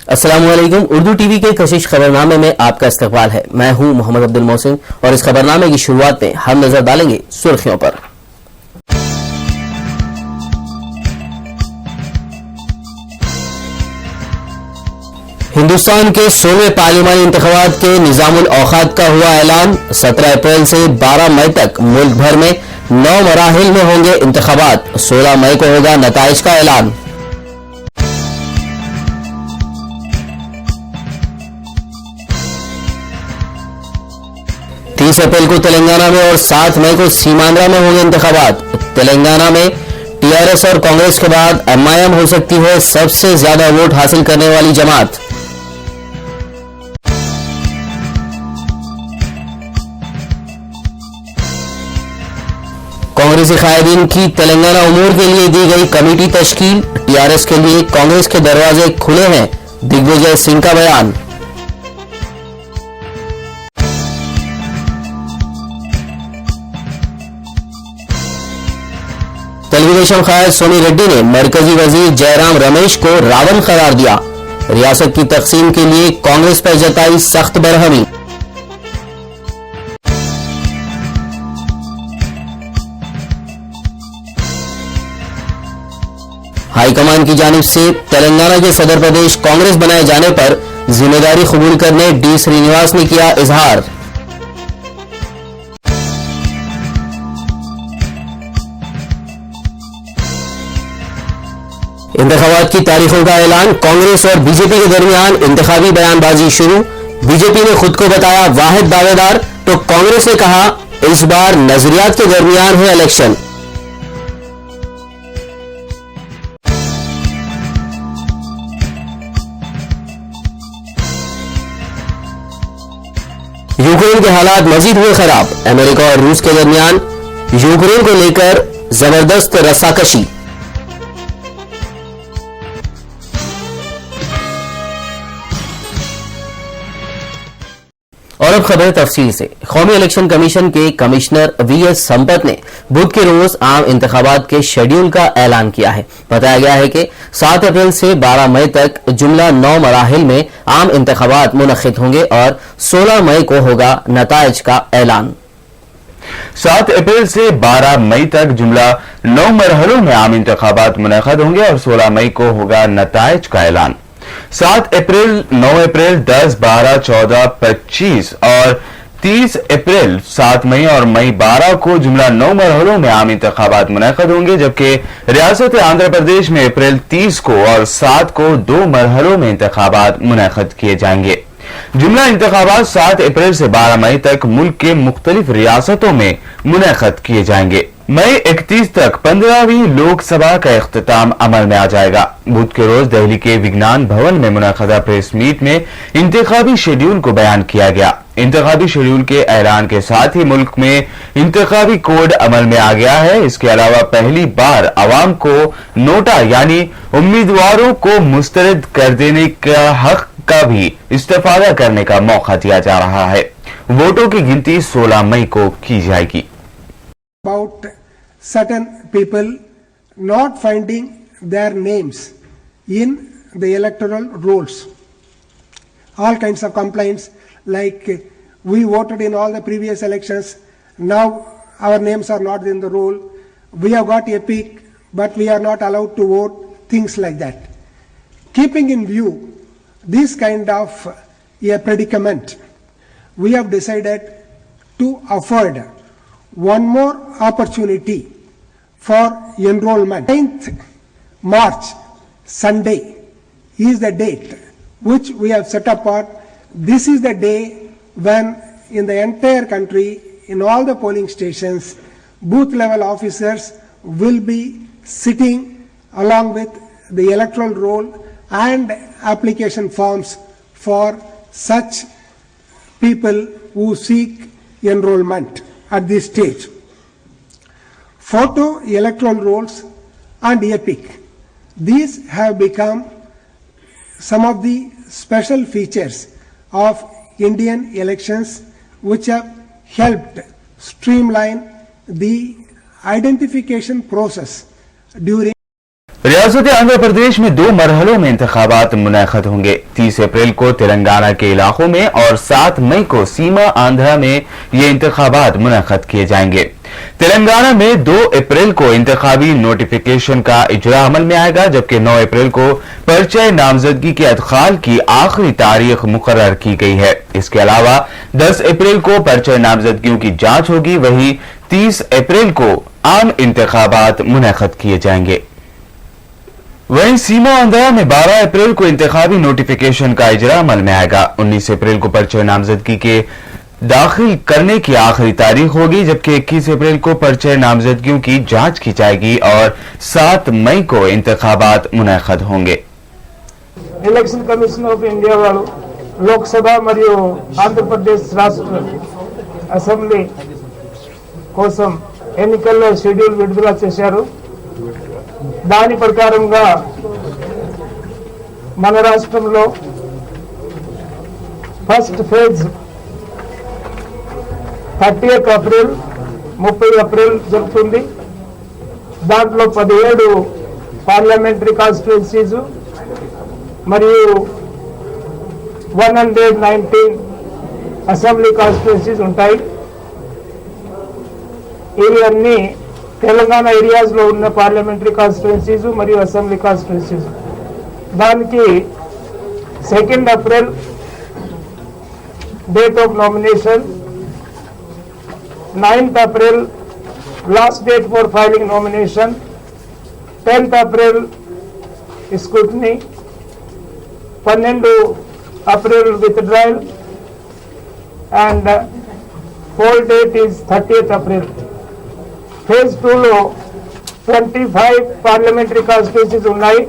अस्सलामुअलैकुम। उर्दू टीवी के कशिश खबरनामे में आपका इस्तकबाल है। मैं हूं मोहम्मद अब्दुल मोहसिन और इस खबरनामे की शुरुआत में हम नजर डालेंगे सुर्खियों पर। हिंदुस्तान के 16वें पार्लिमानी इंतखाबात के निजामुल औकात का हुआ ऐलान। 17 अप्रैल से 12 मई तक मुल्क भर में 9 मराहिल में होंगे इंतखाबात। 16 मई को होगा नताइज का ऐलान। अप्रैल को तेलंगाना में और 7 मई को सीमांध्रा में होंगे इंतखाबात। तेलंगाना में टीआरएस और कांग्रेस के बाद एमआईएम हो सकती है सबसे ज्यादा वोट हासिल करने वाली जमात। कांग्रेसी कायदीन की तेलंगाना उमूर के लिए दी गई कमेटी तश्कील। टीआरएस के लिए कांग्रेस के दरवाजे खुले हैं, दिग्विजय सिंह का बयान। तेलुगुदेशम कायद सोनी रेड्डी ने मरकजी वजीर जयराम रमेश को रावण करार दिया। रियासत की तकसीम के लिए कांग्रेस पर जताई सख्त बरहमी। हाईकमान की जानिब से तेलंगाना के सदर प्रदेश कांग्रेस बनाए जाने पर जिम्मेदारी कबूल करने डी श्रीनिवास ने किया इजहार। इंतखाबात की तारीखों का ऐलान। कांग्रेस और बीजेपी के दरमियान इंतखाबी बयानबाजी शुरू। बीजेपी ने खुद को बताया वाहिद दावेदार तो कांग्रेस ने कहा इस बार नजरियात के दरमियान है इलेक्शन। यूक्रेन के हालात मजीद हुए खराब। अमेरिका और रूस के दरमियान यूक्रेन को लेकर जबरदस्त रस्साकशी। और अब खबर तफसील से। कौमी इलेक्शन कमीशन के कमिश्नर वीएस संपत ने बुध के रोज आम इंतखाबात के शेड्यूल का ऐलान किया है। बताया गया है कि 7 अप्रैल से 12 मई तक जुमला 9 मराहिल में आम इंतखाबात मुनक्किद होंगे और 16 मई को होगा नताइज का ऐलान। 7 अप्रैल से 12 मई तक जुमला 9 मरहलों में आम इंतखाबात मुनक्किद होंगे और 16 मई को होगा नताइज का ऐलान। 7 अप्रैल, 9 अप्रैल, 10, 12, 14, 25 और 30 अप्रैल, 7 मई और मई 12 को जुमला 9 मरहलों में आम इंतखाबात मुनक्किद होंगे, जबकि रियासत आंध्र प्रदेश में अप्रैल 30 को और 7 को 2 मरहलों में इंतखाबात मुनक्किद किए जाएंगे। जुमला इंतखाबात 7 अप्रैल से 12 मई तक मुल्क के मुख्तलिफ रियासतों में मुनक्किद किए जाएंगे। मई 31 तक 15वीं लोकसभा का इख्तिताम अमल में आ जाएगा। बुध के रोज दिल्ली के विज्ञान भवन में मुनक्किदा प्रेस मीट में इंतखाबी शेड्यूल को बयान किया गया। इंतखाबी शेड्यूल के ऐलान के साथ ही मुल्क में इंतखाबी कोड अमल में आ गया है। इसके अलावा पहली बार अवाम को नोटा यानी उम्मीदवारों को मुस्तरद कर देने का हक का भी इस्तेफादा करने का मौका दिया जा रहा है। वोटों की गिनती 16 मई को की जाएगी। About certain people not finding their names in the electoral rolls. All kinds of complaints like we voted in all the previous elections, now our names are not in the roll, we have got EPIC but we are not allowed to vote, things like that. Keeping in view this kind of a predicament, we have decided to afford one more opportunity for enrollment. 9th March, Sunday, is the date which we have set apart. This is the day when in the entire country, in all the polling stations, booth level officers will be sitting along with the electoral roll and application forms for such people who seek enrollment at this stage. Photo electoral rolls and EPIC. These have become some of the special features of Indian elections which have helped streamline the identification process during रियासत आंध्र प्रदेश में 2 मरहलों में इंतखाबात मुनअक़द होंगे। 30 अप्रैल को तेलंगाना के इलाकों में और 7 मई को सीमा आंध्रा में ये इंतखाबात मुनअक़द किए जाएंगे। तेलंगाना में 2 अप्रैल को इंतखाबी नोटिफिकेशन का इजरा अमल में आएगा, जबकि 9 अप्रैल को पर्चे नामजदगी के अदखाल की आखिरी तारीख मुकर्रर की गई है। इसके अलावा 10 अप्रैल को पर्चे नामजदगियों की जांच होगी। वहीं 30 अप्रैल को आम इंतखाबात मुनअक़द किए जाएंगे। वहीं सीमा आंध्रा में 12 अप्रैल को इंतखाबी नोटिफिकेशन का इजरा अमल में आएगा। 19 अप्रैल को पर्चे नामजदगी के दाखिल करने की आखिरी तारीख होगी, जबकि 21 अप्रैल को पर्चे नामजदगियों की जांच की जाएगी और 7 मई को इंतखाबात मुनअक़द होंगे। ఎలక్షన్ కమిషన్ ఆఫ్ ఇండియా వారు లోక్సభ మరియు ఆంధ్రప్రదేశ్ రాష్ట్ర అసెంబ్లీ కోసం ఎన్నికల షెడ్యూల్ విడుదల చేశారు। దాని ప్రకారంగా మన రాష్ట్రంలో ఫస్ట్ ఫేజ్ 30 ఏప్రిల్ 30 ఏప్రిల్ జరుగుతుంది। దాంట్లో 17 పార్లమెంటరీ కాన్స్టిట్యుయెన్సీస్ మరియు 119 అసెంబ్లీ కాన్స్టిట్యుయెన్సీస్ ఉంటాయి। ఇవి అన్ని తెలంగాణ ఏరియాస్ లో ఉన్న పార్లమెంటరీ కాన్స్టిట్యుయెన్సీస్ మరియు అసెంబ్లీ కాన్స్టిట్యుయెన్సీస్। దానికి 2 April date of nomination, 9th April last date for filing nomination, 10th April scrutiny, 12 April withdrawal and poll date is 30th April. Phase 2 లో 25 parliamentary constituencies ఉన్నాయి।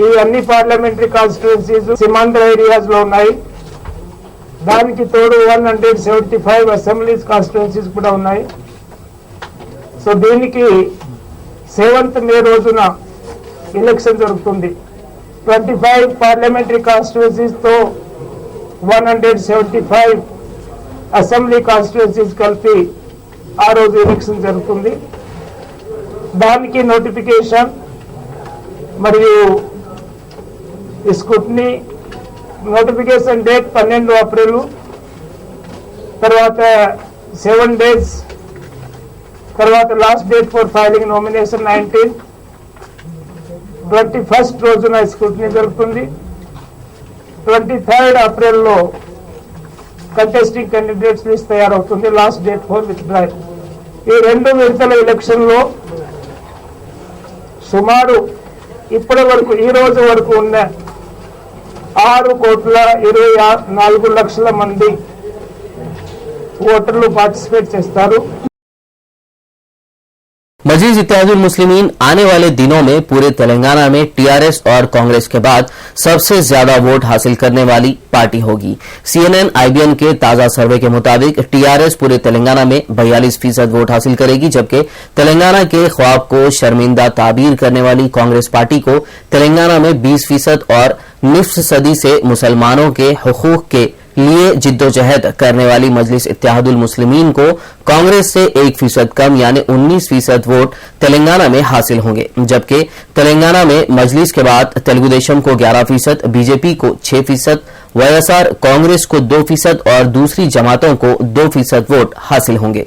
ఈ అన్ని పార్లమెంటరీ కాన్స్టిట్యుయెన్సీస్ సీమాంధ్ర ఏరియాస్ లో ఉన్నాయి। దానికి తోడు 175 అసెంబ్లీ కాన్స్టిట్యుయెన్సీస్ కూడా ఉన్నాయి। సో దీనికి 7th మే రోజున ఎలక్షన్ జరుగుతుంది। 25 పార్లమెంటరీ కాన్స్టిట్యుయెన్సీస్ తో 175 అసెంబ్లీ కాన్స్టిట్యుయెన్సీస్ కలిపి ఆ రోజు ఎలక్షన్ జరుగుతుంది। దానికి నోటిఫికేషన్ మరియు స్క్రూటినీ, నోటిఫికేషన్ డేట్ 12 ఏప్రిల్, తర్వాత 7 డేస్ తర్వాత last date for filing nomination 19, 21st రోజున స్క్రూటినీ జరుగుతుంది। 23rd ఏప్రిల్లో కంటెస్టింగ్ క్యాండిడేట్స్ లిస్ట్ తయారవుతుంది, లాస్ట్ డేట్ ఫర్ విత్డ్రాయల్। ఈ 2 విడతల ఎలక్షన్ లో సుమారు ఇప్పటి వరకు ఈ రోజు వరకు ఉన్న 6,24,00,000 మంది ఓటర్లు పార్టిసిపేట్ చేస్తారు। मजीद इत्तेहादुल मुस्लिमीन आने वाले दिनों में पूरे तेलंगाना में टीआरएस और कांग्रेस के बाद सबसे ज्यादा वोट हासिल करने वाली पार्टी होगी। CNN IBN के ताजा सर्वे के मुताबिक टीआरएस पूरे तेलंगाना में 42% वोट हासिल करेगी, जबकि तेलंगाना के ख्वाब को शर्मिंदा ताबीर करने वाली कांग्रेस पार्टी को तेलंगाना में 20% और निस्फ सदी से मुसलमानों के हुकूक के लिए जिद्दोजहद करने वाली मजलिस इत्तेहादुल मुस्लिमीन को कांग्रेस से 1% कम यानी 19% वोट तेलंगाना में हासिल होंगे, जबकि तेलंगाना में मजलिस के बाद तेलुगु देशम को 11%, बीजेपी को 6%, वाईएसआर कांग्रेस को 2% और दूसरी जमातों को 2% वोट हासिल होंगे।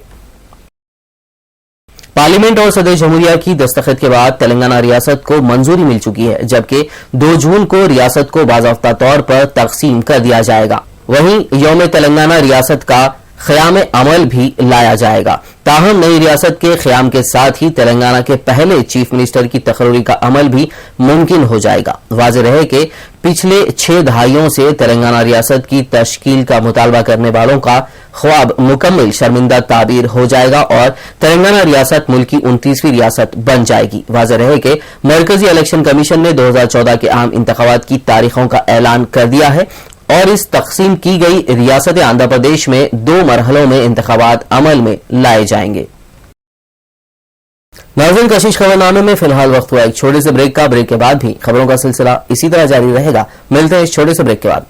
पार्लियामेंट और सदर जमहूरिया की दस्तखत के बाद तेलंगाना रियासत को मंजूरी मिल चुकी है, जबकि 2 जून को रियासत को बाज़ाब्ता तौर पर तकसीम कर दिया जाएगा। वहीं यौम तेलंगाना रियासत का क़याम अमल भी लाया जाएगा। ताहम नई रियासत के क़याम के साथ ही तेलंगाना के पहले चीफ मिनिस्टर की तकर्री का अमल भी मुमकिन हो जाएगा। वाज़ेह रहे कि पिछले 6 दहाइयों से तेलंगाना रियासत की तश्कील का मुतालबा करने वालों का ख्वाब मुकम्मल शर्मिंदा ताबीर हो जाएगा और तेलंगाना रियासत मुल्क की 29वीं रियासत बन जाएगी। वाज़ेह रहे कि मरकजी इलेक्शन कमीशन ने 2014 के आम इंतखाबात की तारीखों का ऐलान कर दिया है और इस तकसीम की गई रियासत आंध्र प्रदेश में 2 मरहलों में इंतखाबात अमल में लाए जाएंगे। नाज़रीन, कशिश खबरनामे में फिलहाल वक्त हुआ एक छोटे से ब्रेक का। ब्रेक के बाद भी खबरों का सिलसिला इसी तरह जारी रहेगा। मिलते हैं इस छोटे से ब्रेक के बाद।